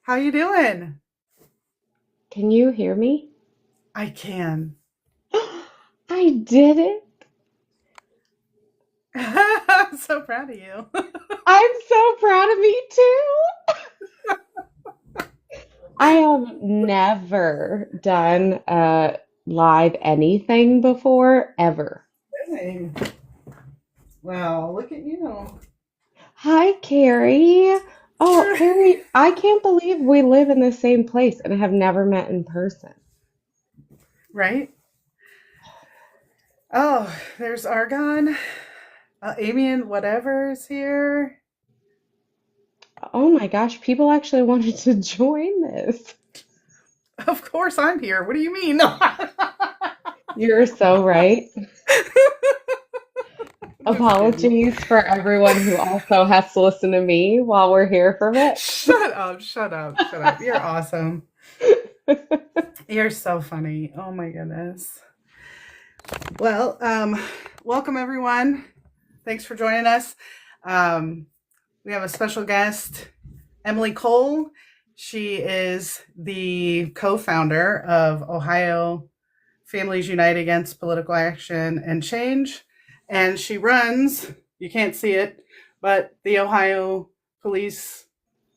How you doing? Can you hear me? I can. I did it. I'm so proud of you. I'm so proud of me too. I have never done a live anything before, ever. Hey. Well, look at you. Hi, Carrie. Oh, Carrie, I can't believe we live in the same place and have never met in person. Right? Oh, there's Argon. Amy and whatever is here. Oh my gosh, people actually wanted to join this. Of course I'm here. What do you mean? You're so right. Just kidding. Apologies for everyone who also has to listen to me while we're here for a Shut up, shut up, shut up. You're awesome. bit. You're so funny. Oh my goodness. Well, welcome everyone. Thanks for joining us. Um, we have a special guest, Emily Cole. She is the co founder of Ohio Families Unite Against Political Action and Change. And she runs, you can't see it, but the Ohio Police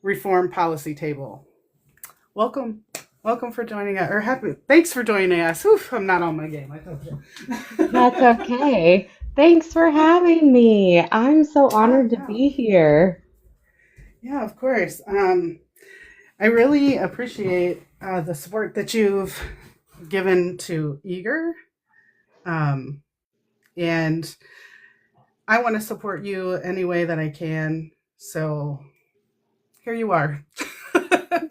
Reform Policy Table. Welcome. Welcome for joining us, or happy. Thanks for joining us. Oof, I'm not on my game. I told That's you. okay. Thanks for having me. I'm so Oh honored to yeah, be here. yeah, of course. I really appreciate the support that you've given to Eager, um, and I want to support you any way that I can. So here you are.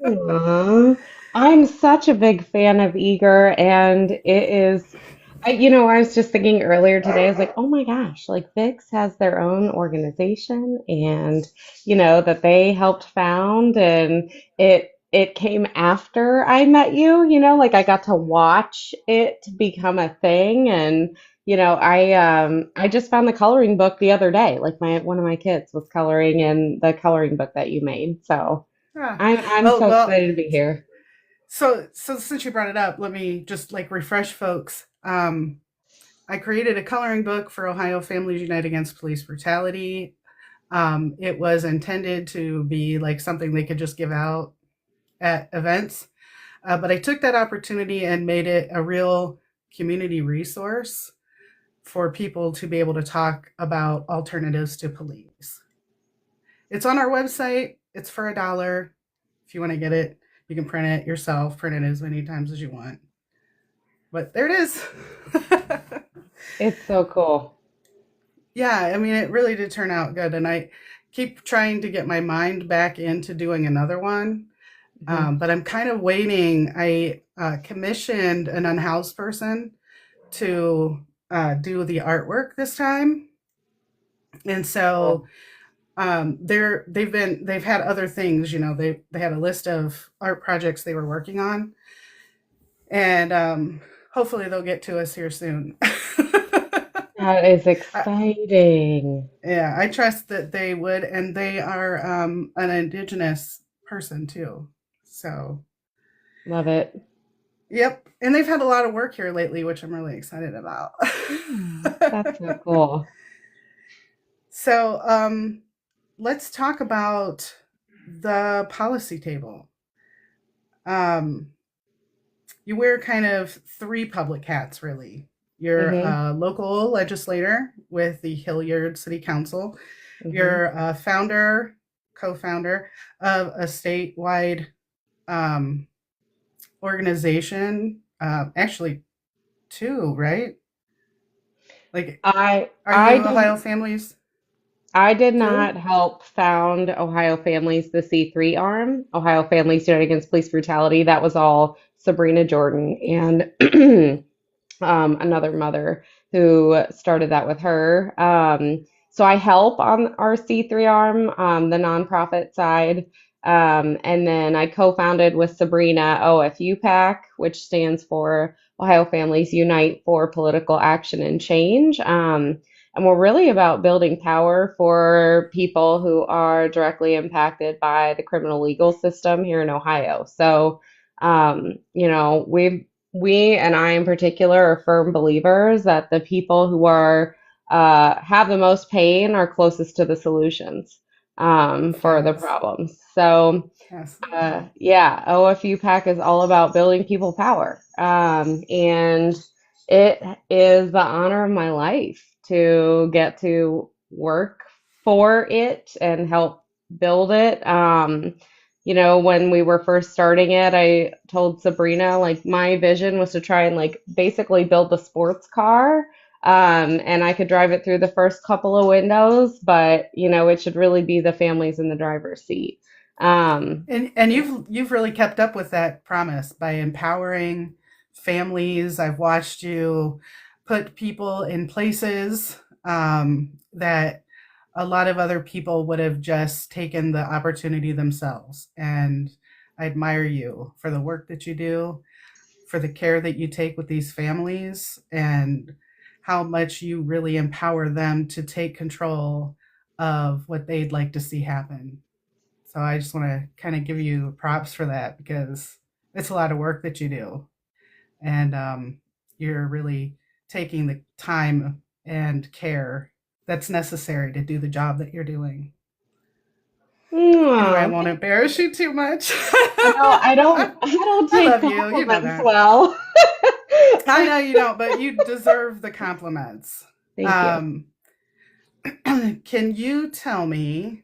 Aw. I'm such a big fan of Eager, and it is, I was just thinking earlier today, I was like, oh my gosh, like Vix has their own organization, and that they helped found, and it came after I met you, like I got to watch it become a thing, and I just found the coloring book the other day, like my one of my kids was coloring in the coloring book that you made, so. Yeah. I'm Oh so well. excited to be here. So since you brought it up, let me just like refresh folks. I created a coloring book for Ohio Families Unite Against Police Brutality. It was intended to be like something they could just give out at events. But I took that opportunity and made it a real community resource for people to be able to talk about alternatives to police. It's on our website. It's for $1. If you want to get it, you can print it yourself, print it as many times as you want. But there it is. It's so cool. Yeah, I mean, it really did turn out good. And I keep trying to get my mind back into doing another one. Mhm. But I'm kind of waiting. I commissioned an unhoused person to do the artwork this time. And Cool. so they've had other things, they had a list of art projects they were working on, and hopefully they'll get to us here soon. That is I, exciting. yeah, I trust that they would, and they are an indigenous person too. So, Love it. yep, and they've had a lot of work here lately, which I'm really excited about. Yeah, that's so cool. So, let's talk about the policy table. Um, you wear kind of three public hats, really. You're Hmm. a local legislator with the Hilliard City Council. Hmm. You're a founder, co founder of a statewide um, organization. Actually, two, right? Like, I are I you did Ohio Families I did too? not help found Ohio Families, the C3 arm, Ohio Families United Against Police Brutality. That was all Sabrina Jordan and another mother who started that with her. So I help on our C3 arm, the nonprofit side. And then I co founded with Sabrina OFU PAC, which stands for Ohio Families Unite for Political Action and Change. And we're really about building power for people who are directly impacted by the criminal legal system here in Ohio. So, we and I in particular are firm believers that the people who are have the most pain are closest to the solutions for the Facts. problems. So, Absolutely. yeah, OFU PAC is all about building people power. And it is the honor of my life to get to work for it and help build it. When we were first starting it, I told Sabrina, like, my vision was to try and, like, basically build the sports car. And I could drive it through the first couple of windows, but, it should really be the families in the driver's seat. Um, And you've really kept up with that promise by empowering families. I've watched you put people in places that a lot of other people would have just taken the opportunity themselves. And I admire you for the work that you do, for the care that you take with these families, and how much you really empower them to take control of what they'd like to see happen. So I just want to kind of give you props for that because it's a lot of work that you do. And you're really taking the time and care that's necessary to do the job that you're doing. Anyway, I Aw, won't embarrass you too much. I don't I take love you. You know compliments that. well. I know you don't, but you deserve the compliments. Thank you. Um, can you tell me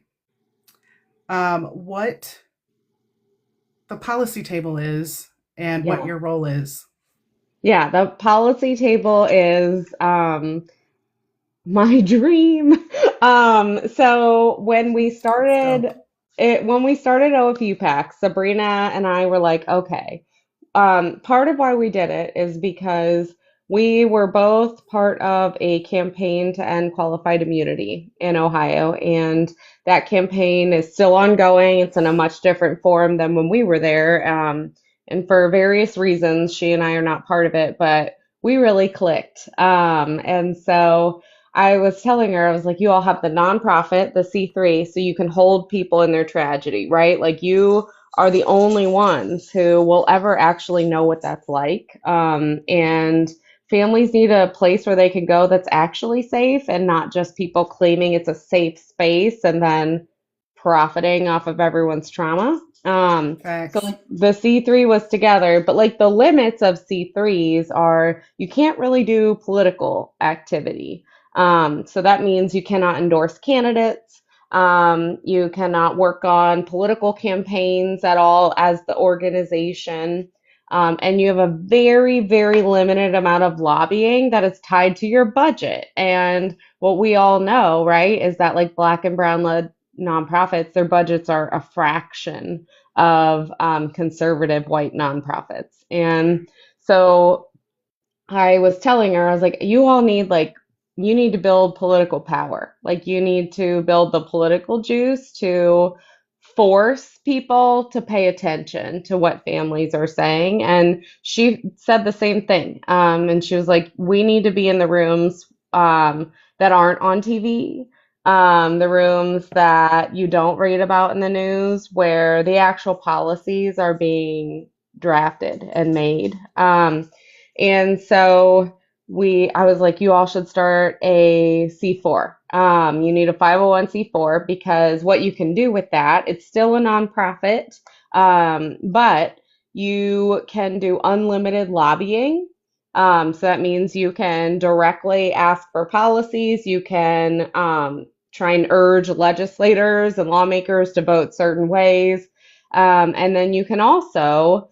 what the policy table is and what Yeah. your role is? Yeah, the policy table is my dream. So It's dope. when we started OFU PAC, Sabrina and I were like, okay. Part of why we did it is because we were both part of a campaign to end qualified immunity in Ohio, and that campaign is still ongoing. It's in a much different form than when we were there. And for various reasons, she and I are not part of it, but we really clicked. And so I was telling her, I was like, you all have the nonprofit, the C3, so you can hold people in their tragedy, right? Like you are the only ones who will ever actually know what that's like. And families need a place where they can go that's actually safe and not just people claiming it's a safe space and then profiting off of everyone's trauma. So Facts. like the C3 was together, but like the limits of C3s are you can't really do political activity. So that means you cannot endorse candidates. You cannot work on political campaigns at all as the organization. And you have a very, very limited amount of lobbying that is tied to your budget. And what we all know, right, is that like black and brown led nonprofits, their budgets are a fraction of conservative white nonprofits. And so I was telling her, I was like, you need to build political power. Like, you need to build the political juice to force people to pay attention to what families are saying. And she said the same thing. And she was like, we need to be in the rooms that aren't on TV, the rooms that you don't read about in the news, where the actual policies are being drafted and made. And so I was like, you all should start a C4. You need a 501(c)(4) because what you can do with that, it's still a nonprofit, but you can do unlimited lobbying. So that means you can directly ask for policies. You can try and urge legislators and lawmakers to vote certain ways. And then you can also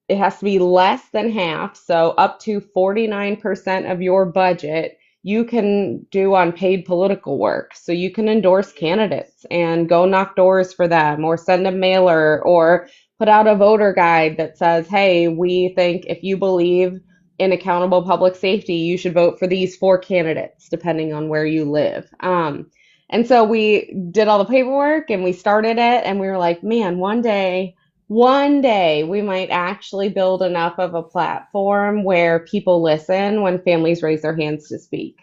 it has to be less than half, so up to 49% of your budget you can do on paid political work. So you can endorse candidates and go knock doors for them or send a mailer or put out a voter guide that says, hey, we think if you believe in accountable public safety, you should vote for these four candidates, depending on where you live. And so we did all the paperwork and we started it, and we were like, man, one day we might actually build enough of a platform where people listen when families raise their hands to speak.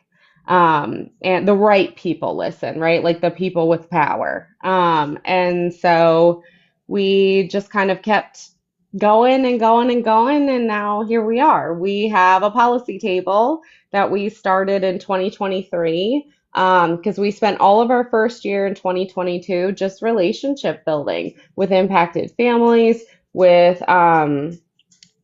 And the right people listen, right? Like the people with power. And so we just kind of kept going and going and going, and now here we are. We have a policy table that we started in 2023 because we spent all of our first year in 2022 just relationship building with impacted families, with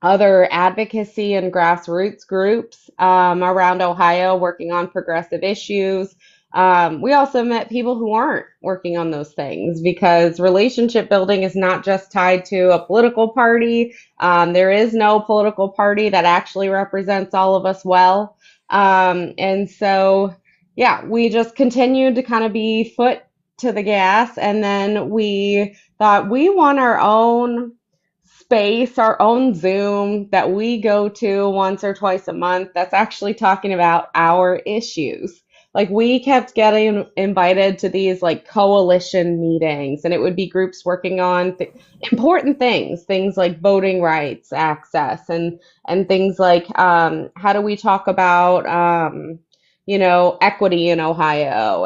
other advocacy and grassroots groups around Ohio working on progressive issues. We also met people who aren't working on those things because relationship building is not just tied to a political party. There is no political party that actually represents all of us well. And so, yeah, we just continued to kind of be foot to the gas. And then we thought we want our own space, our own Zoom that we go to once or twice a month that's actually talking about our issues. Like we kept getting invited to these like coalition meetings, and it would be groups working on important things, things like voting rights access, and things like how do we talk about equity in Ohio,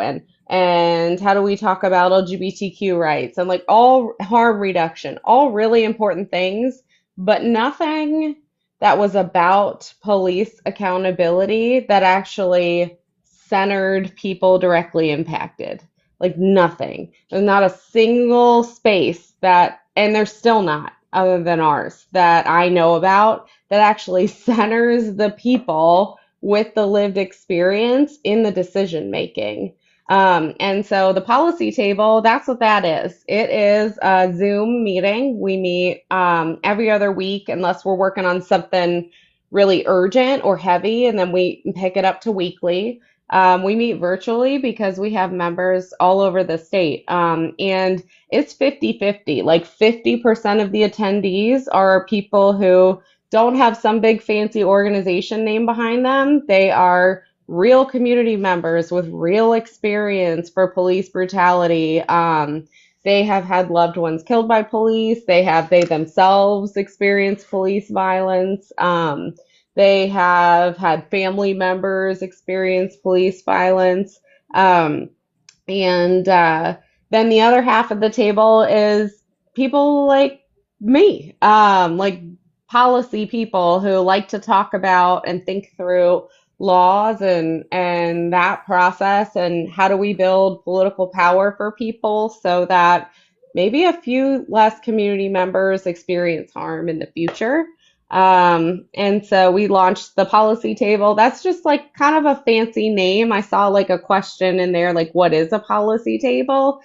and how do we talk about LGBTQ rights and like all harm reduction, all really important things, but nothing that was about police accountability that actually centered people directly impacted. Like nothing. There's not a single space that, and there's still not, other than ours, that I know about that actually centers the people with the lived experience in the decision making. And so the policy table, that's what that is. It is a Zoom meeting. We meet every other week unless we're working on something really urgent or heavy, and then we pick it up to weekly. We meet virtually because we have members all over the state. And it's 50-50. Like 50% of the attendees are people who don't have some big fancy organization name behind them. They are real community members with real experience for police brutality. They have had loved ones killed by police. They themselves experienced police violence. They have had family members experience police violence. Um, and then the other half of the table is people like me, like policy people who like to talk about and think through laws and that process and how do we build political power for people so that maybe a few less community members experience harm in the future. And so we launched the policy table. That's just like kind of a fancy name. I saw like a question in there, like, what is a policy table?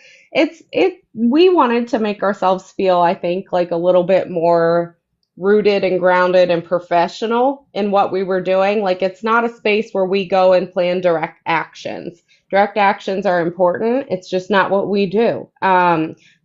We wanted to make ourselves feel, I think, like a little bit more rooted and grounded and professional in what we were doing. Like, it's not a space where we go and plan direct actions. Direct actions are important. It's just not what we do.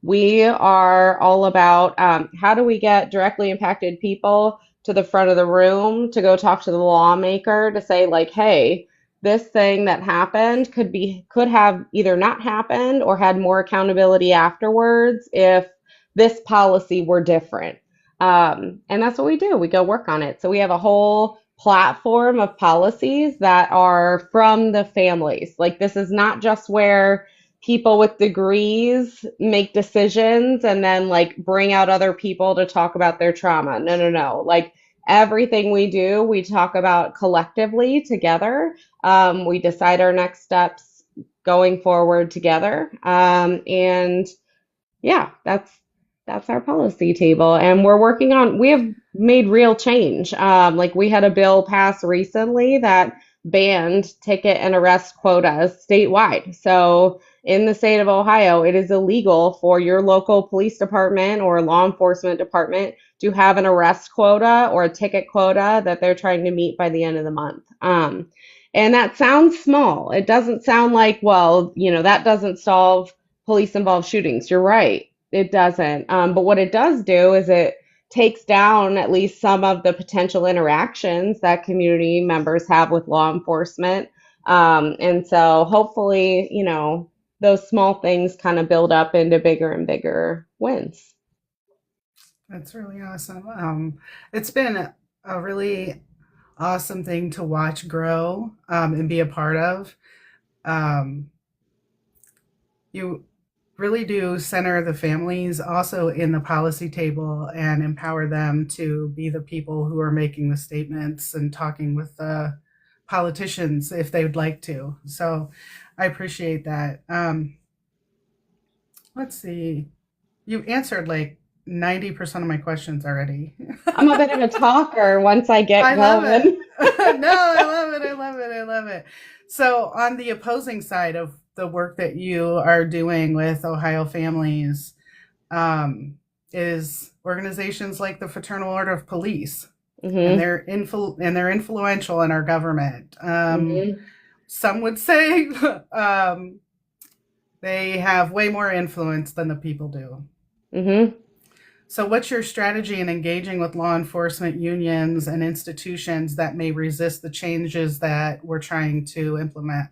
We are all about how do we get directly impacted people to the front of the room to go talk to the lawmaker to say like, hey, this thing that happened could have either not happened or had more accountability afterwards if this policy were different. And that's what we do. We go work on it. So we have a whole platform of policies that are from the families. Like this is not just where people with degrees make decisions and then like bring out other people to talk about their trauma. No, no, no. Like everything we do, we talk about collectively together. We decide our next steps going forward together. And yeah, that's our policy table. And we have made real change. Like we had a bill pass recently that banned ticket and arrest quotas statewide. So in the state of Ohio, it is illegal for your local police department or law enforcement department to have an arrest quota or a ticket quota that they're trying to meet by the end of the month. And that sounds small. It doesn't sound like, well, that doesn't solve police involved shootings. You're right. It doesn't. But what it does do is it takes down at least some of the potential interactions that community members have with law enforcement. And so hopefully, those small things kind of build up into bigger and bigger wins. That's really awesome. It's been a really awesome thing to watch grow and be a part of. Um, you really do center the families also in the policy table and empower them to be the people who are making the statements and talking with the politicians if they would like to. So I appreciate that. Let's see. You answered like 90% of my questions already. I'm a bit of a talker once I get I love it. going. No, I love it. I love it. I love it. So, on the opposing side of the work that you are doing with Ohio families, um, is organizations like the Fraternal Order of Police, and Hmm. they're influential in our government. Hmm. Some would say they have way more influence than the people do. Hmm. So, what's your strategy in engaging with law enforcement unions and institutions that may resist the changes that we're trying to implement?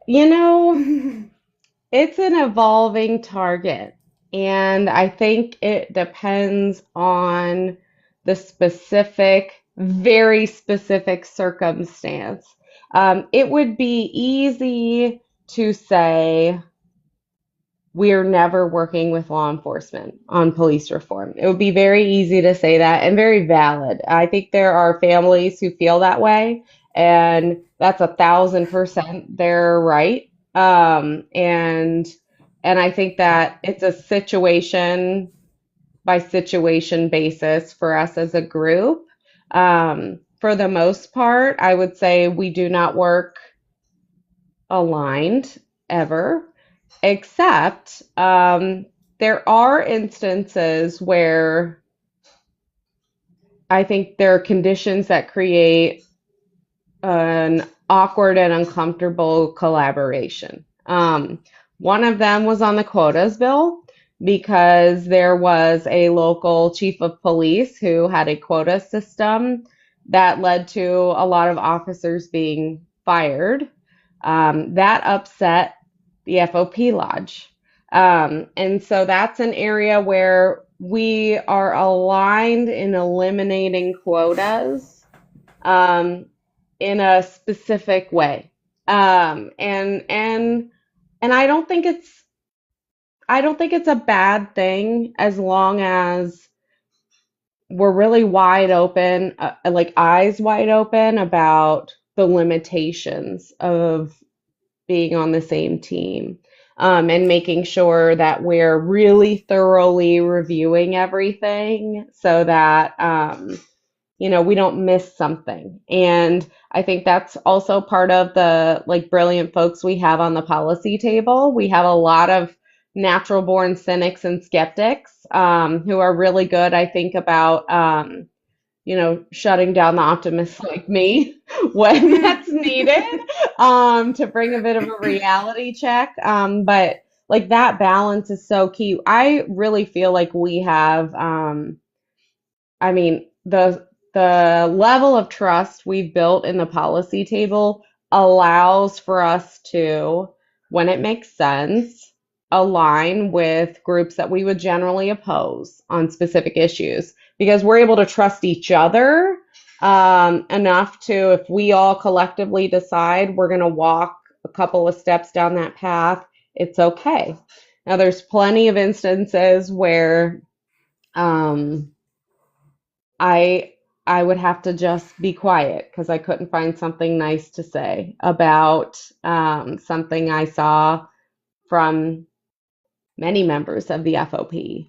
You know, it's an evolving target, and I think it depends on the specific, very specific circumstance. It would be easy to say, we're never working with law enforcement on police reform. It would be very easy to say that and very valid. I think there are families who feel that way, and that's 1,000% their right. And I think that it's a situation by situation basis for us as a group. For the most part, I would say we do not work aligned ever. Except there are instances where I think there are conditions that create an awkward and uncomfortable collaboration. One of them was on the quotas bill because there was a local chief of police who had a quota system that led to a lot of officers being fired. That upset the FOP Lodge. And so that's an area where we are aligned in eliminating quotas um, in a specific way. And I don't think it's a bad thing as long as we're really wide open, like eyes wide open about the limitations of being on the same team, and making sure that we're really thoroughly reviewing everything so that we don't miss something. And I think that's also part of the like brilliant folks we have on the policy table. We have a lot of natural born cynics and skeptics who are really good, I think, about shutting down the optimists like me when that's needed, to bring a bit of a reality check. But like that balance is so key. I really feel like we have, I mean, the level of trust we've built in the policy table allows for us to, when it makes sense, align with groups that we would generally oppose on specific issues because we're able to trust each other enough to, if we all collectively decide we're going to walk a couple of steps down that path, it's okay. Now, there's plenty of instances where um, I I would have to just be quiet because I couldn't find something nice to say about something I saw from many members of the FOP.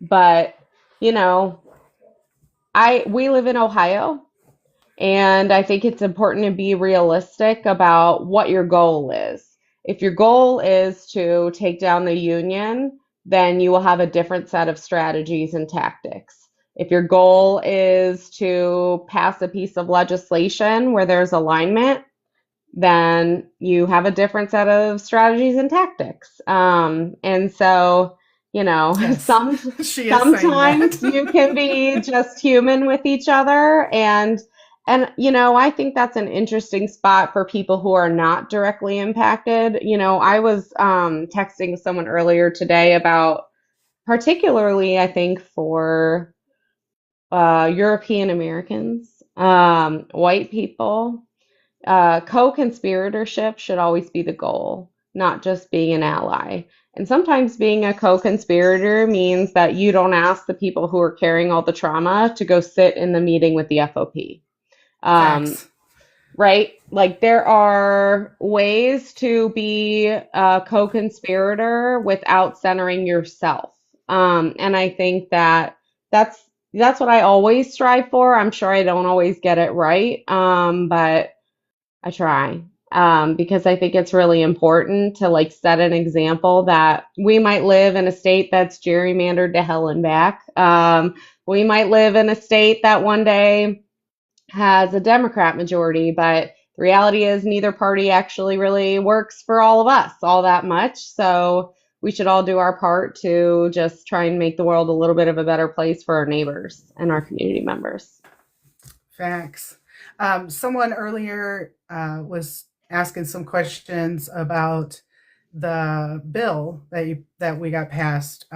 But you know, I we live in Ohio, and I think it's important to be realistic about what your goal is. If your goal is to take down the union, then you will have a different set of strategies and tactics. If your goal is to pass a piece of legislation where there's alignment, then you have a different set of strategies and tactics. And so, Yes, she is saying sometimes that. you can be just human with each other, and I think that's an interesting spot for people who are not directly impacted. I was texting someone earlier today about, particularly, I think, for European Americans, white people. Co-conspiratorship should always be the goal, not just being an ally. And sometimes being a co-conspirator means that you don't ask the people who are carrying all the trauma to go sit in the meeting with the FOP. Um, Facts. right? Like there are ways to be a co-conspirator without centering yourself. And I think that that's that's what I always strive for. I'm sure I don't always get it right, but I try. Because I think it's really important to like set an example that we might live in a state that's gerrymandered to hell and back. We might live in a state that one day has a Democrat majority, but the reality is neither party actually really works for all of us all that much. So we should all do our part to just try and make the world a little bit of a better place for our neighbors and our community members. Facts. Someone earlier was asking some questions about the bill that we got passed.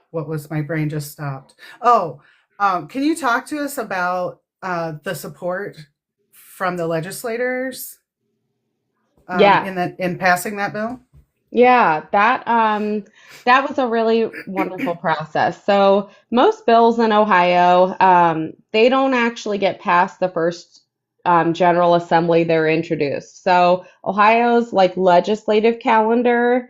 What was my brain just stopped? Oh, can you talk to us about the support from the legislators Yeah, in passing that bill? yeah, that was a really wonderful process. So most bills in Ohio, they don't actually get past the first General Assembly they're introduced. So Ohio's like legislative calendar,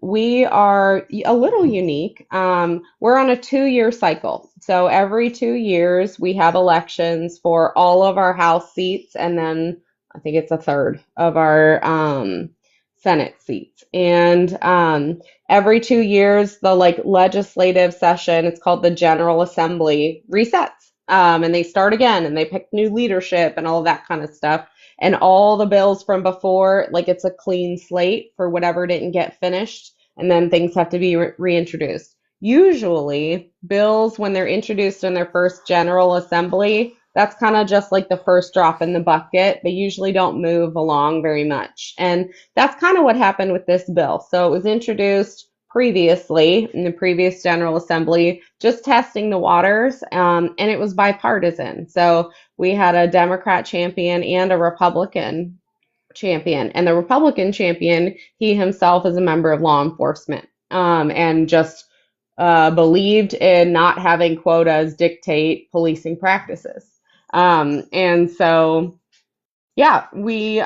we are a little unique. We're on a 2-year cycle. So every 2 years we have elections for all of our House seats, and then I think it's a third of our Senate seats. And every 2 years, the like legislative session, it's called the General Assembly, resets. And they start again and they pick new leadership and all of that kind of stuff. And all the bills from before, like it's a clean slate for whatever didn't get finished. And then things have to be reintroduced. Usually, bills, when they're introduced in their first General Assembly, that's kind of just like the first drop in the bucket. They usually don't move along very much. And that's kind of what happened with this bill. So it was introduced previously in the previous General Assembly, just testing the waters, and it was bipartisan. So we had a Democrat champion and a Republican champion. And the Republican champion, he himself is a member of law enforcement, and just believed in not having quotas dictate policing practices. And so yeah, we,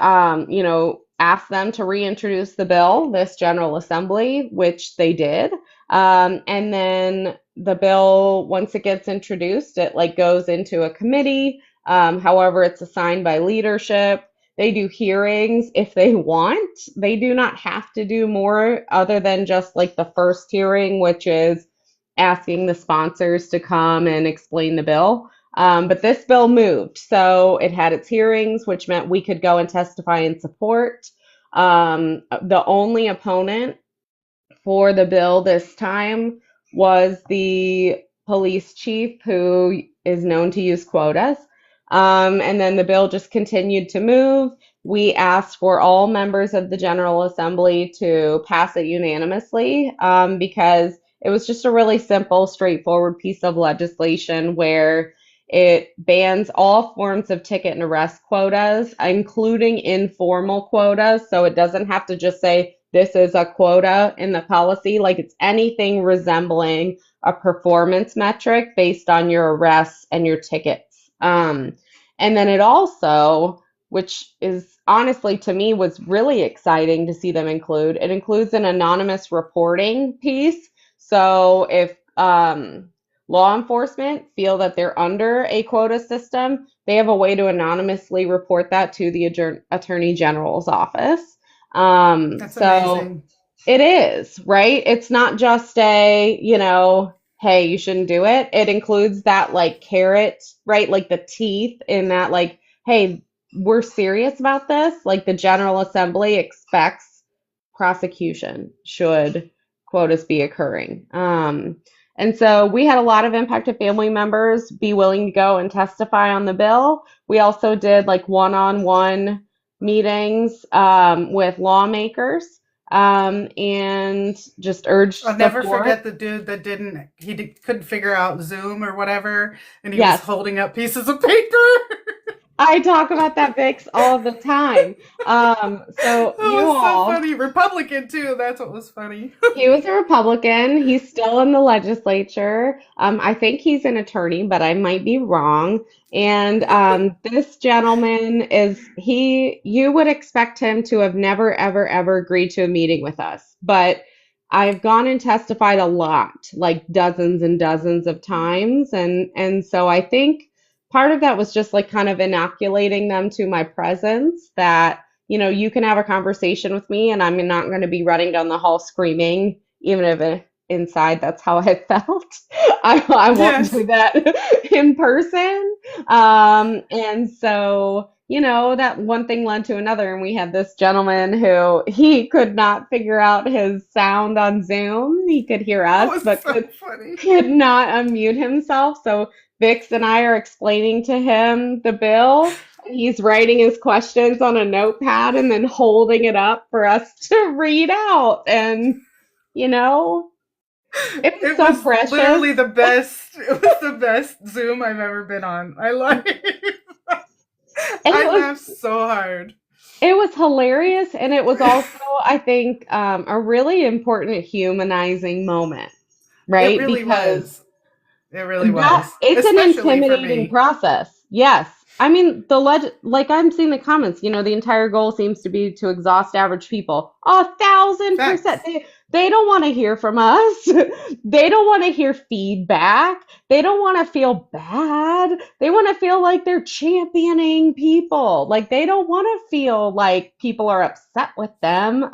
asked them to reintroduce the bill, this General Assembly, which they did. And then the bill, once it gets introduced, it like goes into a committee. However, it's assigned by leadership. They do hearings if they want. They do not have to do more other than just like the first hearing, which is asking the sponsors to come and explain the bill. But this bill moved. So it had its hearings, which meant we could go and testify in support. The only opponent for the bill this time was the police chief, who is known to use quotas. And then the bill just continued to move. We asked for all members of the General Assembly to pass it unanimously, because it was just a really simple, straightforward piece of legislation where it bans all forms of ticket and arrest quotas, including informal quotas. So it doesn't have to just say this is a quota in the policy, like it's anything resembling a performance metric based on your arrests and your tickets. And then it also, which is honestly to me was really exciting to see them include, it includes an anonymous reporting piece. So if law enforcement feel that they're under a quota system, they have a way to anonymously report that to the Attorney General's office. That's So amazing. it is, right? It's not just a, hey, you shouldn't do it. It includes that like carrot, right? Like the teeth in that, like, hey, we're serious about this. Like the General Assembly expects prosecution should quotas be occurring. And so we had a lot of impacted family members be willing to go and testify on the bill. We also did like one-on-one meetings with lawmakers. and just urged I'll never support. forget the dude that couldn't figure out Zoom or whatever, and he was Yes, holding up pieces of paper. I talk about that VIX all the time. So That you was so all, funny. Republican too. That's what was funny. he was a Republican. He's still in the legislature. I think he's an attorney, but I might be wrong. And this gentleman you would expect him to have never, ever, ever agreed to a meeting with us. But I've gone and testified a lot, like dozens and dozens of times. And so I think part of that was just like kind of inoculating them to my presence that you can have a conversation with me and I'm not going to be running down the hall screaming, even if inside that's how I felt. I won't Yes. do that in person. And so, that one thing led to another. And we had this gentleman who he could not figure out his sound on Zoom. He could hear That us, was but so funny. could not unmute himself. So Vix and I are explaining to him the bill. He's writing his questions on a notepad and then holding it up for us to read out. And, you know, it was It so was precious. literally the best. It was the best Zoom I've ever been on. I like. And I laughed so hard. it was hilarious. And it was also, I think, a really important humanizing moment, It right? really Because was. It really that was, it's an especially for intimidating me. process. Yes. I mean, like I'm seeing the comments, the entire goal seems to be to exhaust average people. 1,000%. Facts. They don't want to hear from us. They don't want to hear feedback. They don't want to feel bad. They want to feel like they're championing people. Like they don't want to feel like people are upset with them.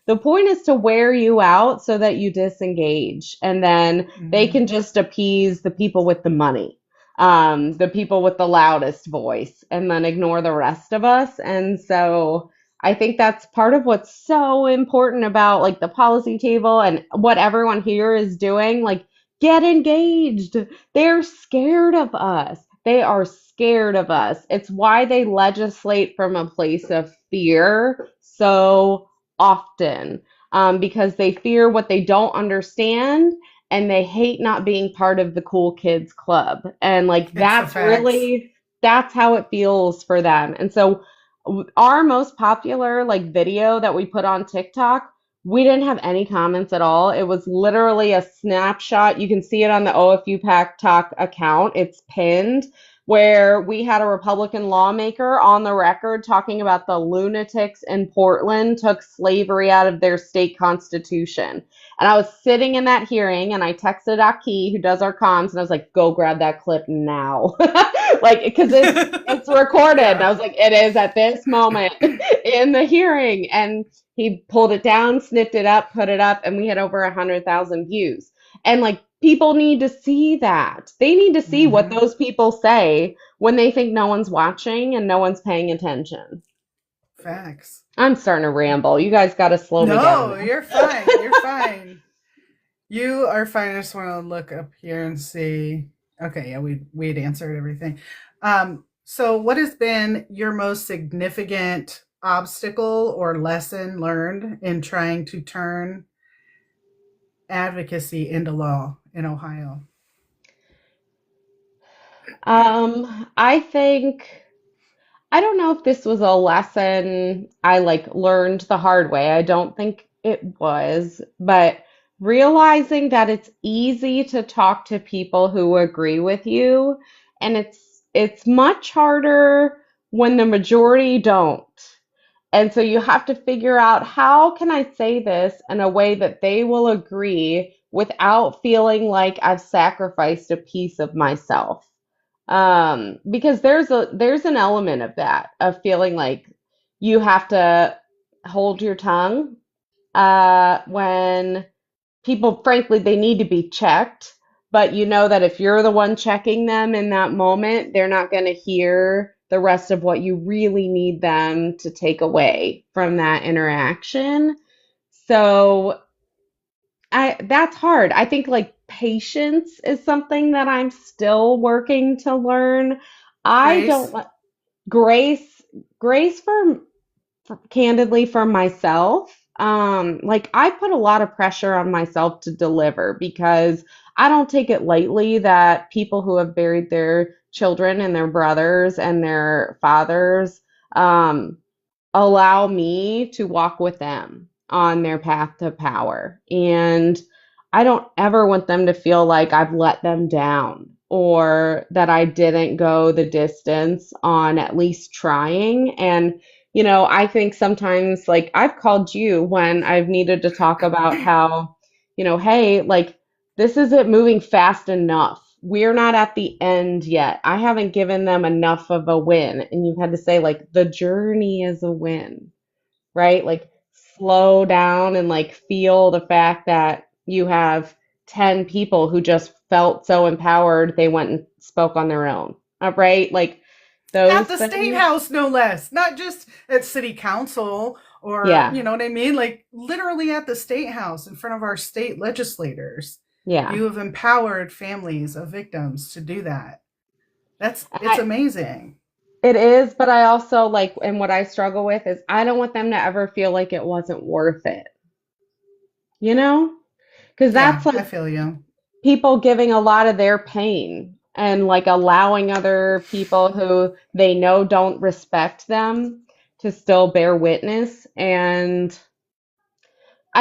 The point is to wear you out so that you disengage, and then they Hmm. can just appease the people with the money, the people with the loudest voice, and then ignore the rest of us. And so I think that's part of what's so important about like the policy table and what everyone here is doing. Like, get engaged. They're scared of us. They are scared of us. It's why they legislate from a place of fear so often, because they fear what they don't understand and they hate not being part of the cool kids club. And like It's the facts. that's how it feels for them. And so our most popular like video that we put on TikTok, we didn't have any comments at all. It was literally a snapshot. You can see it on the OFU Pack Talk account. It's pinned where we had a Republican lawmaker on the record talking about the lunatics in Portland took slavery out of their state constitution. And I was sitting in that hearing and I texted Aki, who does our comms, and I was like, go grab that clip now. Like, because it's recorded. And Yeah. I was like, it is at this moment in the hearing. And he pulled it down, snipped it up, put it up, and we had over 100,000 views. And like, people need to see that. They need to see what Hmm. those people say when they think no one's watching and no one's paying attention. Facts. I'm starting to ramble. You guys got to slow me No, down. you're fine. You're fine. You are fine. I just want to look up here and see. Okay, yeah, we'd answered everything. So what has been your most significant obstacle or lesson learned in trying to turn advocacy into law in Ohio? I think I don't know if this was a lesson I like learned the hard way. I don't think it was, but realizing that it's easy to talk to people who agree with you, and it's much harder when the majority don't. And so you have to figure out how can I say this in a way that they will agree without feeling like I've sacrificed a piece of myself. Because there's an element of that, of feeling like you have to hold your tongue when people, frankly, they need to be checked, but you know that if you're the one checking them in that moment, they're not going to hear the rest of what you really need them to take away from that interaction. So I that's hard. I think like patience is something that I'm still working to learn. I don't Grace? grace grace for candidly for myself. like I put a lot of pressure on myself to deliver because I don't take it lightly that people who have buried their children and their brothers and their fathers um, allow me to walk with them on their path to power. And I don't ever want them to feel like I've let them down or that I didn't go the distance on at least trying. And, I think sometimes, like, I've called you when I've needed to talk about how, hey, like, this isn't moving fast enough. We're not at the end yet. I haven't given them enough of a win. And you've had to say, like, the journey is a win, right? Like, slow down and like feel the fact that you have 10 people who just felt so empowered they went and spoke on their own, right? Like At those the state things. house, no less. Not just at city council or, Yeah, you know what I mean? Like literally at the state house in front of our state legislators. yeah. You have empowered families of victims to do that. It's I, amazing. it is, but I also like, and what I struggle with is I don't want them to ever feel like it wasn't worth it, you know? Because Yeah, that's I like feel you. people giving a lot of their pain and like allowing other people who they know don't respect them to still bear witness. And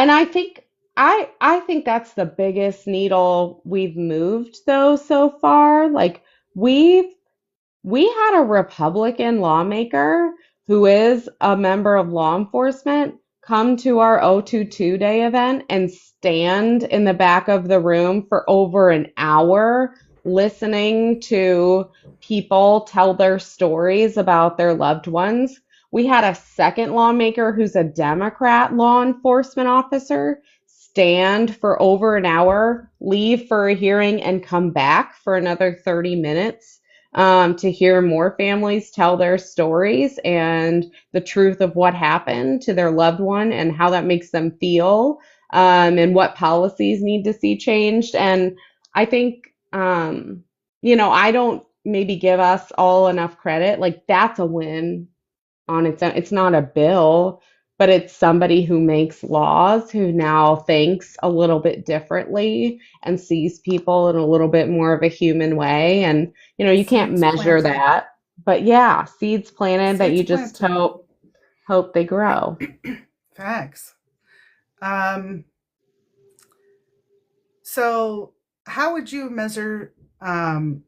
I think that's the biggest needle we've moved though so far. Like we've we had a Republican lawmaker who is a member of law enforcement come to our 022 Day event and stand in the back of the room for over an hour listening to people tell their stories about their loved ones. We had a second lawmaker who's a Democrat law enforcement officer stand for over an hour, leave for a hearing, and come back for another 30 minutes to hear more families tell their stories and the truth of what happened to their loved one and how that makes them feel, and what policies need to see changed. And I think, I don't maybe give us all enough credit. Like, that's a win on its own. It's not a bill, but it's somebody who makes laws who now thinks a little bit differently and sees people in a little bit more of a human way. And, you can't Seeds measure planted. that, but yeah, seeds planted that Seeds you just planted. hope they grow. Facts. Um, so, how would you measure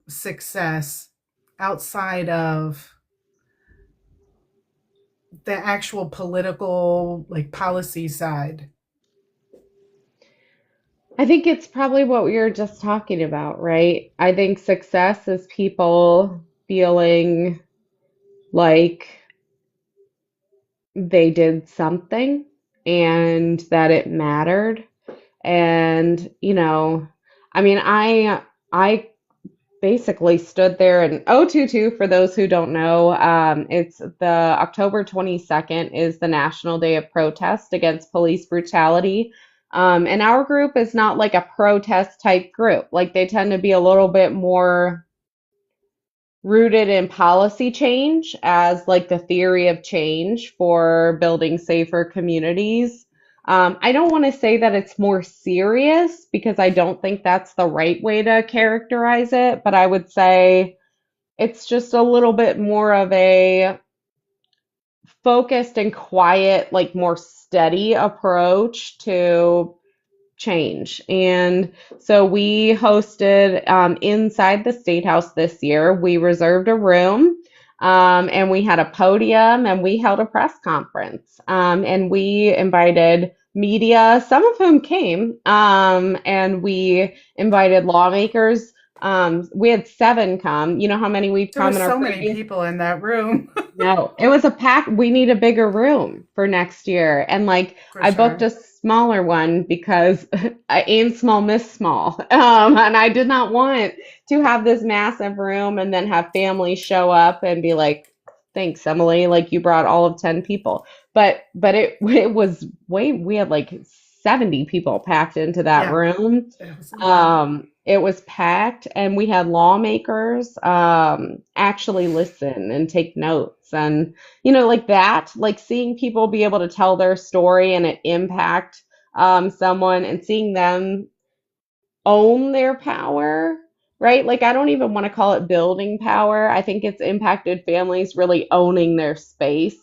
success outside of the actual political, like policy side? I think it's probably what we were just talking about, right? I think success is people feeling like they did something and that it mattered. And, I mean, I basically stood there and 022, for those who don't know, it's the October 22nd is the National Day of Protest against police brutality. And our group is not like a protest type group. Like they tend to be a little bit more rooted in policy change as like the theory of change for building safer communities. I don't want to say that it's more serious because I don't think that's the right way to characterize it, but I would say it's just a little bit more of a focused and quiet, like more steady approach to change. And so we hosted inside the State House this year. We reserved a room, and we had a podium and we held a press conference. And we invited media, some of whom came, and we invited lawmakers. We had 7 come. You know how many we've There come were in our so many previous. people in that room. No, it was a pack. We need a bigger room for next year. And like For I booked sure. a smaller one because I aim small, miss small. And I did not want to have this massive room and then have families show up and be like, thanks, Emily, like you brought all of 10 people. But it was way we had like 70 people packed into that Yeah, room. it was a lot. It was packed, and we had lawmakers actually listen and take notes. rights and, like that, like seeing people be able to tell their story and it impact someone and seeing them own their power, right? Like, I don't even want to call it building power. I think it's impacted families really owning their space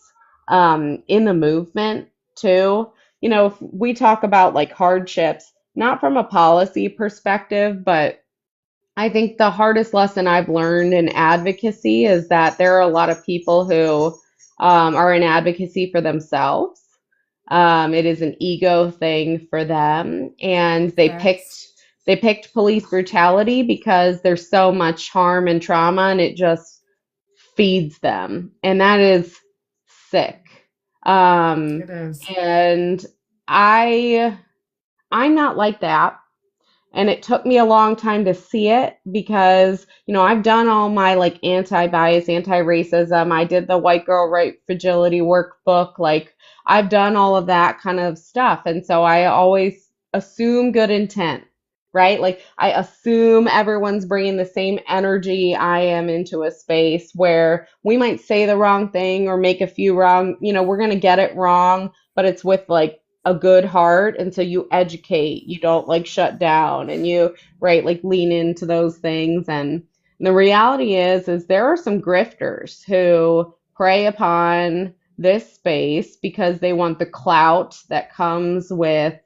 in the movement too. If we talk about like hardships, not from a policy perspective, but I think the hardest lesson I've learned in advocacy is that there are a lot of people who are in advocacy for themselves. It is an ego thing for them, and Facts. they picked police brutality because there's so much harm and trauma, and it just feeds them, and that is sick. Um, It is. and I I'm not like that. And it took me a long time to see it because, I've done all my like anti-bias, anti-racism. I did the white girl right fragility workbook. Like I've done all of that kind of stuff. And so I always assume good intent, right? Like I assume everyone's bringing the same energy I am into a space where we might say the wrong thing or make a few wrong, we're going to get it wrong, but it's with like a good heart. And so you educate, you don't like shut down and you, right, like lean into those things. And the reality is there are some grifters who prey upon this space because they want the clout that comes with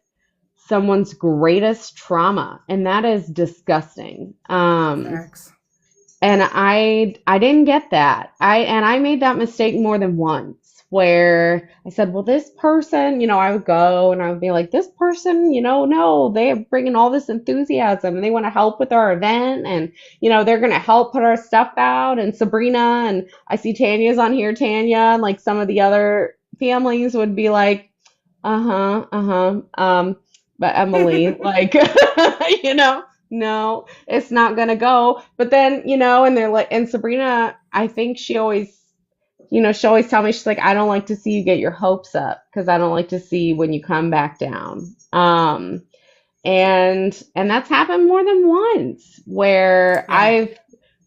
someone's greatest trauma. And that is disgusting. Facts. And I didn't get that. I made that mistake more than once where I said, well, this person, I would go and I would be like, this person, no, they're bringing all this enthusiasm and they want to help with our event and, they're going to help put our stuff out. And Sabrina and I see Tanya's on here, Tanya, and like some of the other families would be like, uh-huh, uh-huh. But Emily, like, no, it's not gonna go. But then, and they're like, and Sabrina, I think she always tell me, she's like, I don't like to see you get your hopes up because I don't like to see when you come back down. And that's happened more than once where Yeah. I've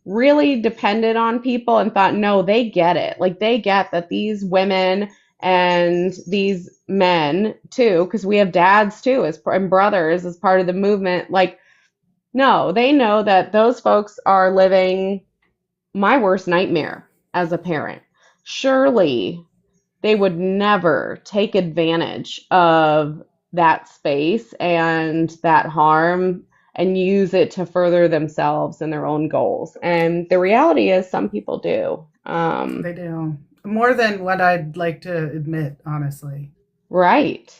really depended on people and thought, no, they get it. Like they get that these women and these men too, because we have dads too, and brothers as part of the movement. Like, no, they know that those folks are living my worst nightmare as a parent. Surely they would never take advantage of that space and that harm and use it to further themselves and their own goals. And the reality is, some people do. They do. More than what I'd like to admit, honestly. Right.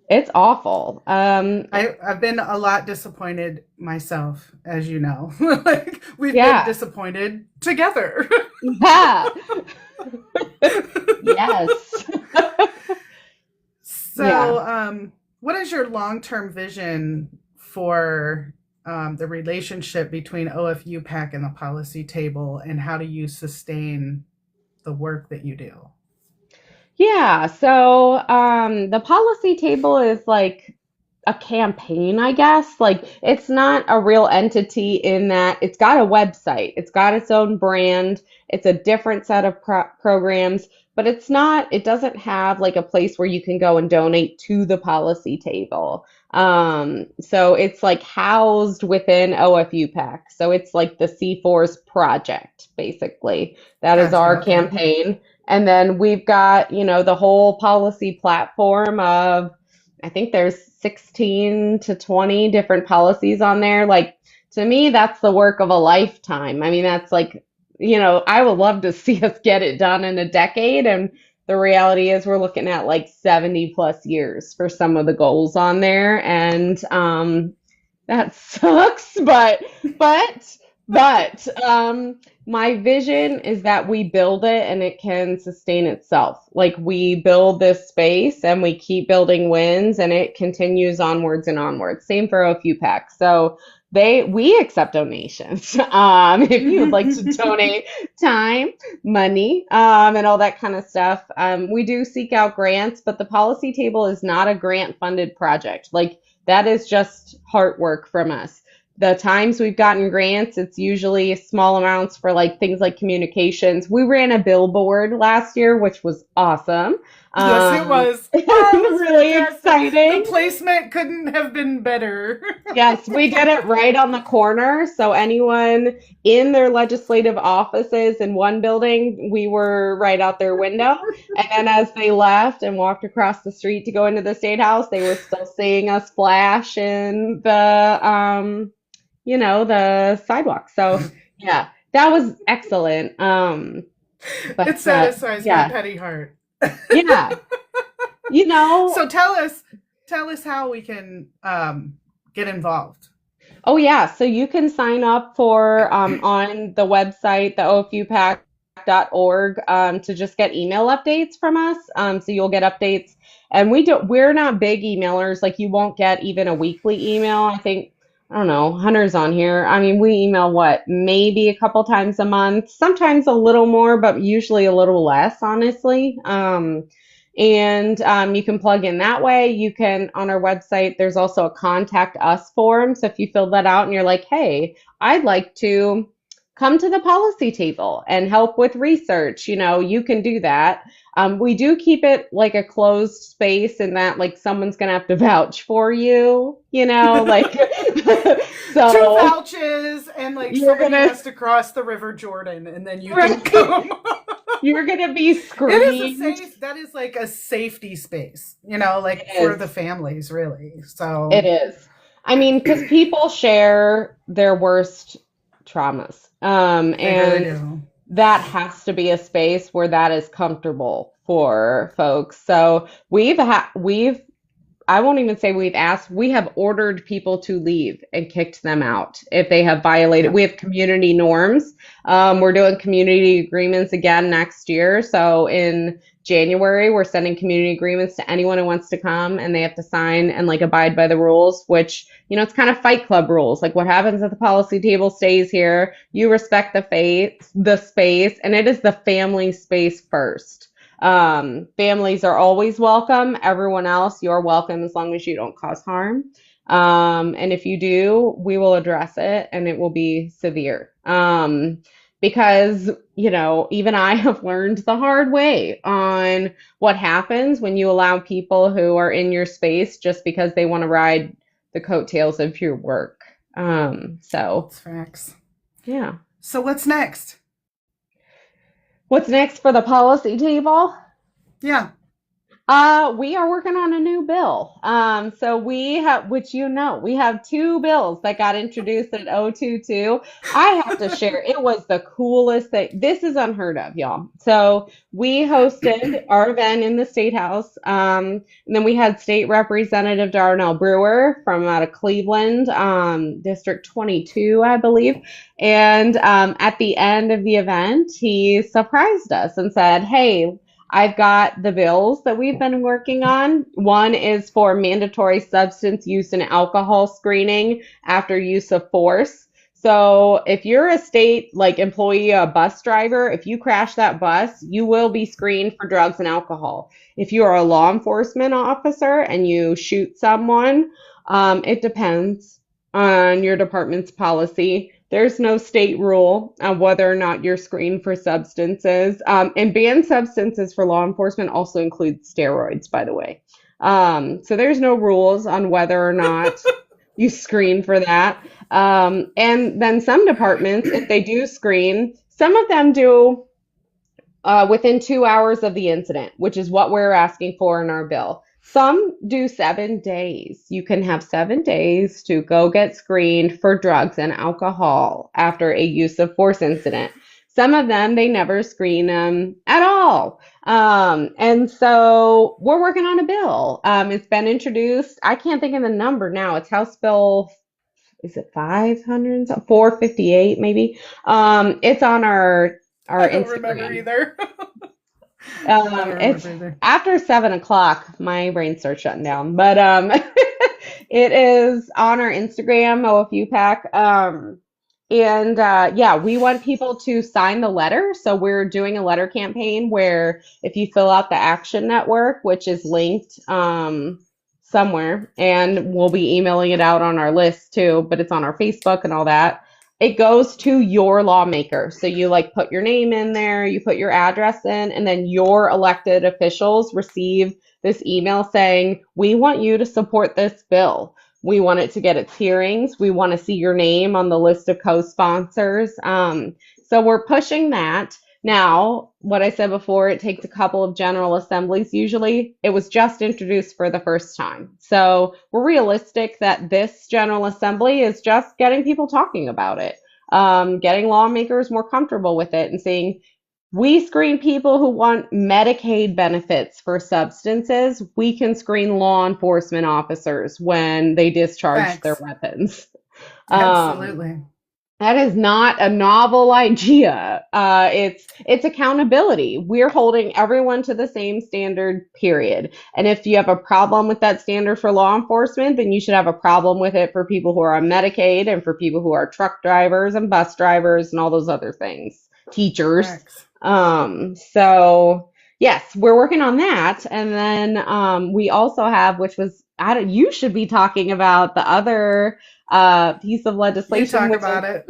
It's awful. I've been a lot disappointed myself, as you know. Like we've been Yeah. disappointed together. Yeah. Yes. Yeah. So, what is your long-term vision for the relationship between OFU PAC and the policy table, and how do you sustain the work that you do? Yeah. So, the policy table is like a campaign, I guess. Like it's not a real entity in that it's got a website, it's got its own brand, it's a different set of programs, but it doesn't have like a place where you can go and donate to the policy table. So it's like housed within OFUPAC. So it's like the C4's project, basically. That is Gotcha. our Okay. campaign. And then we've got, the whole policy platform of I think there's 16 to 20 different policies on there. Like to me, that's the work of a lifetime. I mean, that's like, I would love to see us get it done in a decade. And the reality is we're looking at like 70 plus years for some of the goals on there. And that sucks, but my vision is that we build it and it can sustain itself. Like we build this space and we keep building wins and it continues onwards and onwards. Same for OFUPAC. So we accept donations. If you would like to donate time, money, and all that kind of stuff. We do seek out grants, but the policy table is not a grant funded project. Like that is just heart work from us. The times we've gotten grants, it's usually small amounts for like things like communications. We ran a billboard last year, which was awesome. Yes, it was. Oh, it was Really fantastic. The exciting. placement couldn't have been better. Yes, we did it right on the corner. So anyone in their legislative offices in one building, we were right out their window. And then as they left and walked across the street to go into the state house, they were still seeing us flash in the sidewalk. So yeah, that was excellent. It But satisfies my yeah, petty heart. yeah, you know, So tell us how we can get involved. oh yeah, so you can sign up for on the website, the ofupac.org, to just get email updates from us. So you'll get updates, and we're not big emailers. Like you won't get even a weekly email. I think I don't know, Hunter's on here. I mean, we email what, maybe a couple times a month, sometimes a little more, but usually a little less, honestly. And you can plug in that way. You can, on our website, there's also a contact us form. So if you fill that out and you're like, hey, I'd like to come to the policy table and help with research, you can do that. We do keep it like a closed space in that like someone's gonna have to vouch for you, like Two so vouches and like you're somebody gonna has to cross the River Jordan and then you can right, come. you're gonna be It is a screened. safe, that is like a safety space, like It for the is. families, really. It So is. I mean, because people share their worst traumas. they really And do. that has to be a space where that is comfortable for folks. So we've I won't even say we've asked, we have ordered people to leave and kicked them out if they have violated. Yeah. We have community norms. We're doing community agreements again next year. So in January, we're sending community agreements to anyone who wants to come and they have to sign and like abide by the rules, which, it's kind of Fight Club rules. Like what happens at the policy table stays here. You respect the space, and it is the family space first. Families are always welcome. Everyone else, you're welcome as long as you don't cause harm. And if you do, we will address it and it will be severe. Because, even I have learned the hard way on what happens when you allow people who are in your space just because they want to ride the coattails of your work. So, It's facts. yeah. So what's next? What's next for the policy table? Yeah. We are working on a new bill. So we have, which we have two bills that got introduced at 022. I have to share, it was the coolest thing. This is unheard of, y'all. So we hosted our event in the State House. And then we had State Representative Darnell Brewer from out of Cleveland, District 22, I believe. And at the end of the event, he surprised us and said, hey, I've got the bills that we've been working on. One is for mandatory substance use and alcohol screening after use of force. So if you're a state like employee, a bus driver, if you crash that bus, you will be screened for drugs and alcohol. If you are a law enforcement officer and you shoot someone, it depends on your department's policy. There's no state rule on whether or not you're screened for substances. And banned substances for law enforcement also include steroids, by the way. So there's no rules on whether or not you screen for that. And then some departments, if they do screen, some of them do within 2 hours of the incident, which is what we're asking for in our bill. Some do 7 days. You can have 7 days to go get screened for drugs and alcohol after a use of force incident. Some of them, they never screen them at all. And so we're working on a bill. It's been introduced. I can't think of the number now. It's House Bill, is it 500, 458 maybe? It's on our I don't remember Instagram. either. I don't It's remember either. after 7 o'clock, my brain starts shutting down. But it is on our Instagram, OFU Pack. And yeah, we want people to sign the letter. So we're doing a letter campaign where if you fill out the Action Network, which is linked somewhere, and we'll be emailing it out on our list too, but it's on our Facebook and all that. It goes to your lawmaker. So you like put your name in there, you put your address in, and then your elected officials receive this email saying, we want you to support this bill. We want it to get its hearings. We want to see your name on the list of co-sponsors. So we're pushing that. Now, what I said before, it takes a couple of general assemblies usually. It was just introduced for the first time. So we're realistic that this general assembly is just getting people talking about it, getting lawmakers more comfortable with it and saying, we screen people who want Medicaid benefits for substances. We can screen law enforcement officers when they discharge their Facts. weapons. Um, Absolutely. that is not a novel idea. It's accountability. We're holding everyone to the same standard, period. And if you have a problem with that standard for law enforcement, then you should have a problem with it for people who are on Medicaid and for people who are truck drivers and bus drivers and all those other things, teachers. Facts. So yes, we're working on that. And then we also have, which was, I don't, you should be talking about the other piece of You legislation, talk which is about it.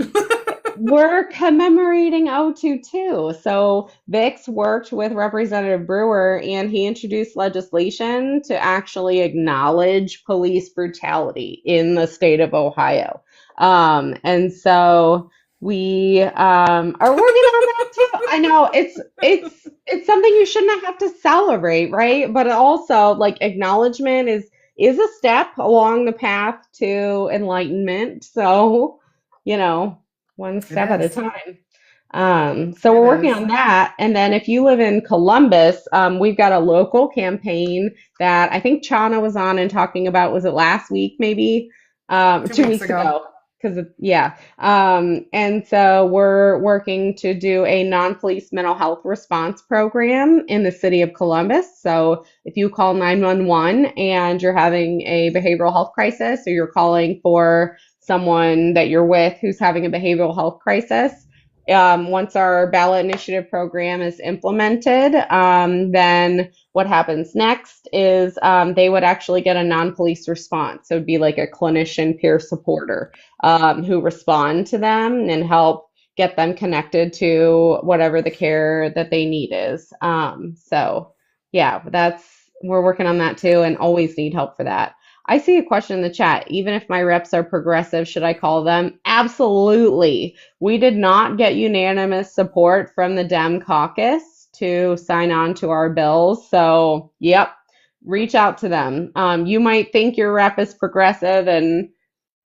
we're commemorating 022. So Vix worked with Representative Brewer and he introduced legislation to actually acknowledge police brutality in the state of Ohio. And so we are working on that too. I know it's something you shouldn't have to celebrate, right? But also like acknowledgement is a step along the path to enlightenment. So, you know, one It step at a is. time. So It we're working is. on that. And then if you live in Columbus, we've got a local campaign that I think Chana was on and talking about, was it last week, maybe? Two Two weeks weeks ago. ago. Because, yeah. And so we're working to do a non-police mental health response program in the city of Columbus. So if you call 911 and you're having a behavioral health crisis, or you're calling for someone that you're with who's having a behavioral health crisis, once our ballot initiative program is implemented, then what happens next is they would actually get a non-police response. So it'd be like a clinician peer supporter who respond to them and help get them connected to whatever the care that they need is. So yeah, that's we're working on that too, and always need help for that. I see a question in the chat. Even if my reps are progressive, should I call them? Absolutely. We did not get unanimous support from the Dem caucus to sign on to our bills. So, yep, reach out to them. You might think your rep is progressive, and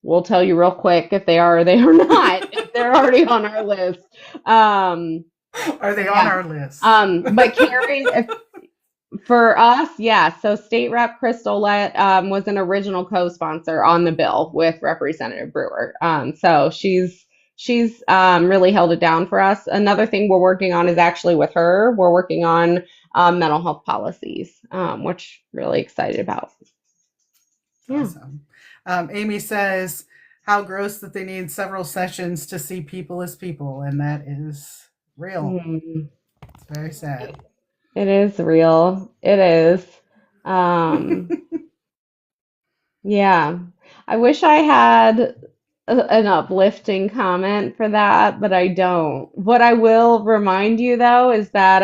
we'll tell you real quick if they are or they are not, if they're already on our list. Um, Are they on yeah. our list? But Carrie, if for us, yeah. So State Rep Crystal was an original co-sponsor on the bill with Representative Brewer. So she's really held it down for us. Another thing we're working on is actually with her. We're working on mental health policies, which really excited about. Yeah. Awesome. Amy says, how gross that they need several sessions to see people as people. And that is real. Mm, It's very sad. it is real. It is. Um, yeah. I wish I had an uplifting comment for that, but I don't. What I will remind you though is that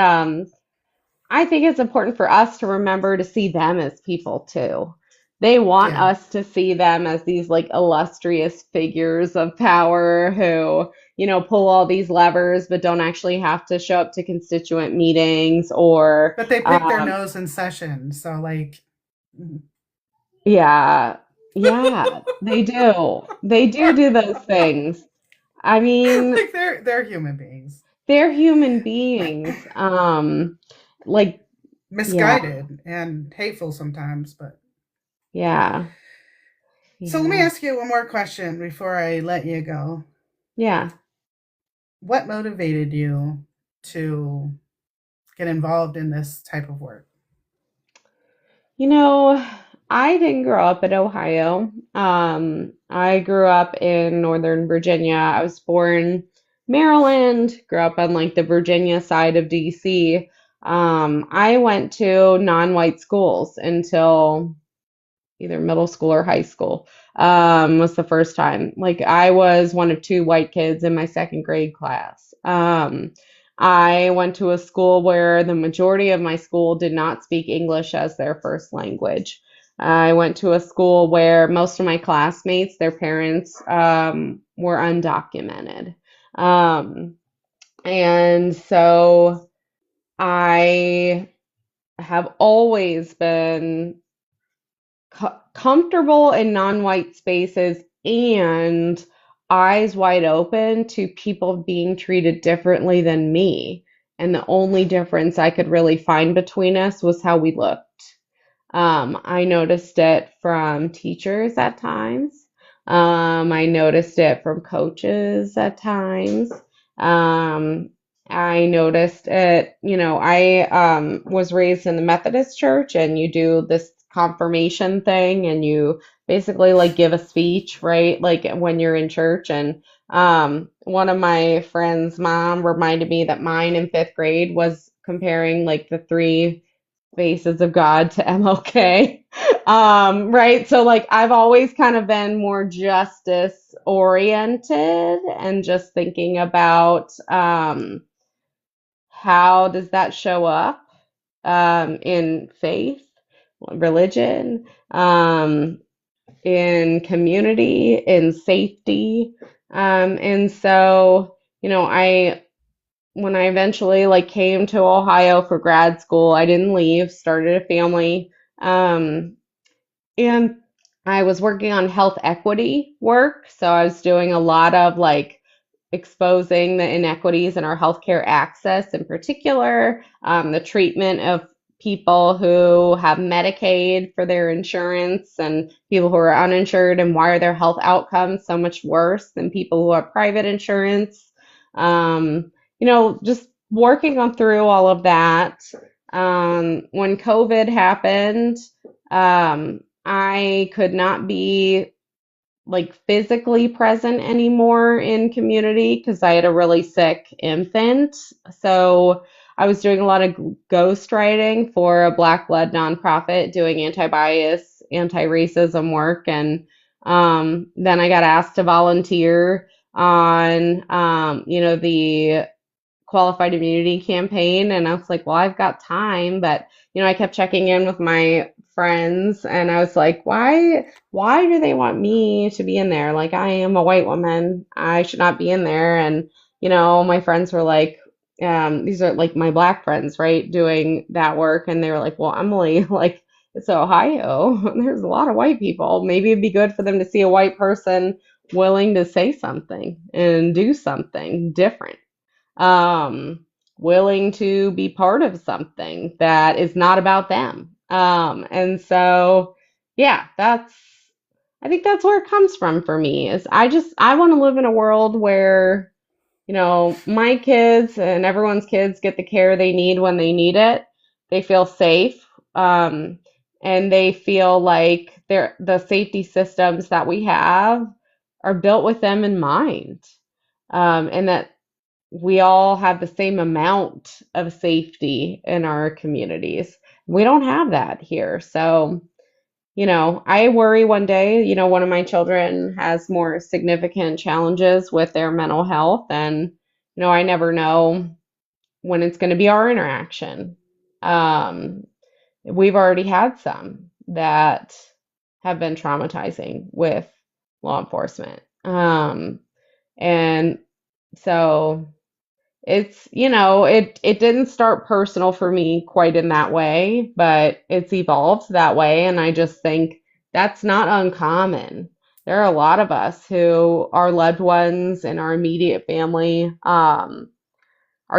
I think it's important for us to remember to see them as people too. They want Yeah. us to see them as these like illustrious figures of power who, pull all these levers but don't actually have to show up to constituent meetings or But they pick their nose in session. So, like, yeah, yeah, they do. They do those things. I mean, like they're human beings. they're human beings. Like, yeah, Misguided and hateful sometimes. But yeah, so let me yeah, ask you one more question before I let you go. yeah. What motivated you to get involved in this type of work? You know, I didn't grow up in Ohio. I grew up in Northern Virginia. I was born Maryland, grew up on like the Virginia side of DC. I went to non-white schools until either middle school or high school, was the first time. Like I was one of two white kids in my second grade class. I went to a school where the majority of my school did not speak English as their first language. I went to a school where most of my classmates, their parents, were undocumented. Um, and so I have always been comfortable in non-white spaces and eyes wide open to people being treated differently than me. And the only difference I could really find between us was how we looked. I noticed it from teachers at times. I noticed it from coaches at times. Um, I noticed it, I was raised in the Methodist church, and you do this confirmation thing, and you basically like give a speech, right? Like when you're in church. And one of my friends' mom reminded me that mine in fifth grade was comparing like the three faces of God to MLK. Right? So like I've always kind of been more justice oriented and just thinking about how does that show up in faith, religion, in community, in safety. And so, I when I eventually like came to Ohio for grad school, I didn't leave, started a family. Um, and I was working on health equity work. So I was doing a lot of like exposing the inequities in our healthcare access, in particular, the treatment of people who have Medicaid for their insurance and people who are uninsured, and why are their health outcomes so much worse than people who have private insurance. Just working on through all of that. When COVID happened, I could not be like physically present anymore in community because I had a really sick infant. So I was doing a lot of ghostwriting for a Black led nonprofit doing anti-bias, anti-racism work. And then I got asked to volunteer on, the qualified immunity campaign. And I was like, well, I've got time. But, I kept checking in with my friends, and I was like, why do they want me to be in there? Like, I am a white woman. I should not be in there. And, my friends were like, these are like my black friends, right, doing that work. And they were like, well, Emily, like, it's Ohio. There's a lot of white people. Maybe it'd be good for them to see a white person willing to say something and do something different, um, willing to be part of something that is not about them. And so, yeah, I think that's where it comes from for me is I want to live in a world where, my kids and everyone's kids get the care they need when they need it. They feel safe. And they feel like the safety systems that we have are built with them in mind. And that we all have the same amount of safety in our communities. We don't have that here. So, I worry one day, one of my children has more significant challenges with their mental health. And, I never know when it's going to be our interaction. Um, we've already had some that have been traumatizing with law enforcement. And so it didn't start personal for me quite in that way, but it's evolved that way. And I just think that's not uncommon. There are a lot of us who our loved ones in our immediate family are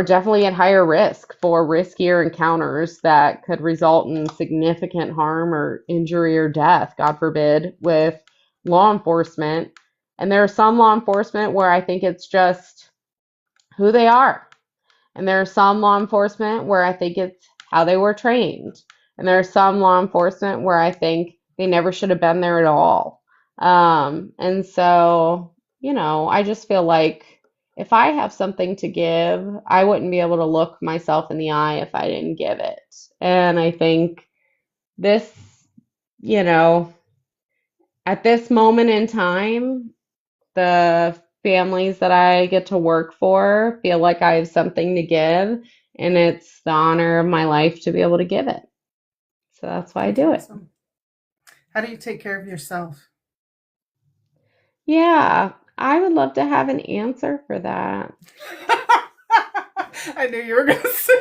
definitely at higher risk for riskier encounters that could result in significant harm or injury or death, God forbid, with law enforcement. And there are some law enforcement where I think it's just who they are. And there's some law enforcement where I think it's how they were trained. And there's some law enforcement where I think they never should have been there at all. And so, I just feel like if I have something to give, I wouldn't be able to look myself in the eye if I didn't give it. And I think this, you know, at this moment in time, the families that I get to work for feel like I have something to give, and it's the honor of my life to be able to give it. So that's why I That's do it. awesome. How do you take care of yourself? Yeah, I would love to have an answer for that. I knew you were going to say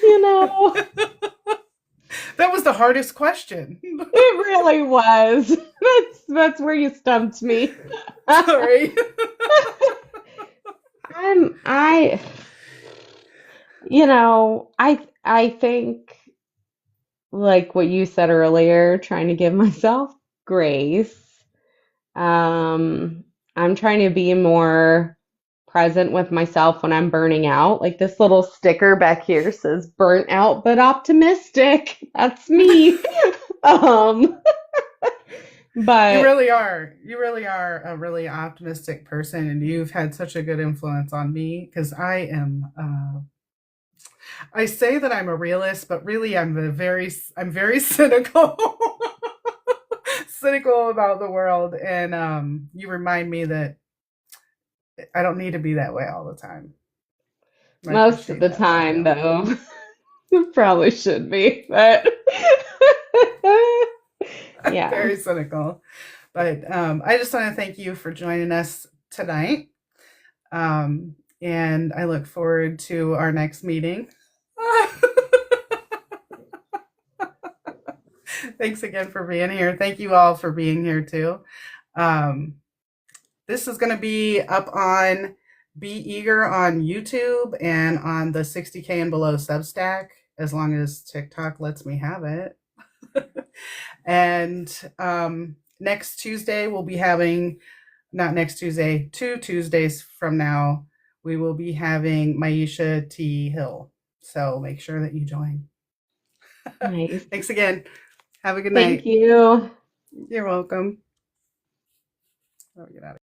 You know, that. That was the hardest question. it really was. That's where you stumped me. Sorry. I I think like what you said earlier, trying to give myself grace. Um, I'm trying to be more present with myself when I'm burning out. Like this little sticker back here says burnt out but optimistic. That's me. Um, You but really are. You really are a really optimistic person, and you've had such a good influence on me because I am. I say that I'm a realist, but really, I'm very cynical, cynical about the world, and you remind me that I don't need to be that way all the time. I most of appreciate the that about time, you. though, probably should be. But yeah. Very cynical, but I just want to thank you for joining us tonight. And I look forward to our next meeting. Thanks again for being here. Thank you all for being here too. Um, this is going to be up on Be Eager on YouTube and on the 60K and Below Substack, as long as TikTok lets me have it. And next Tuesday, we'll be having, not next Tuesday, 2 Tuesdays from now, we will be having Maisha T. Hill. So make sure that you join. Nice. Thanks again. Have a good Thank night. you. You're welcome. Oh, get out of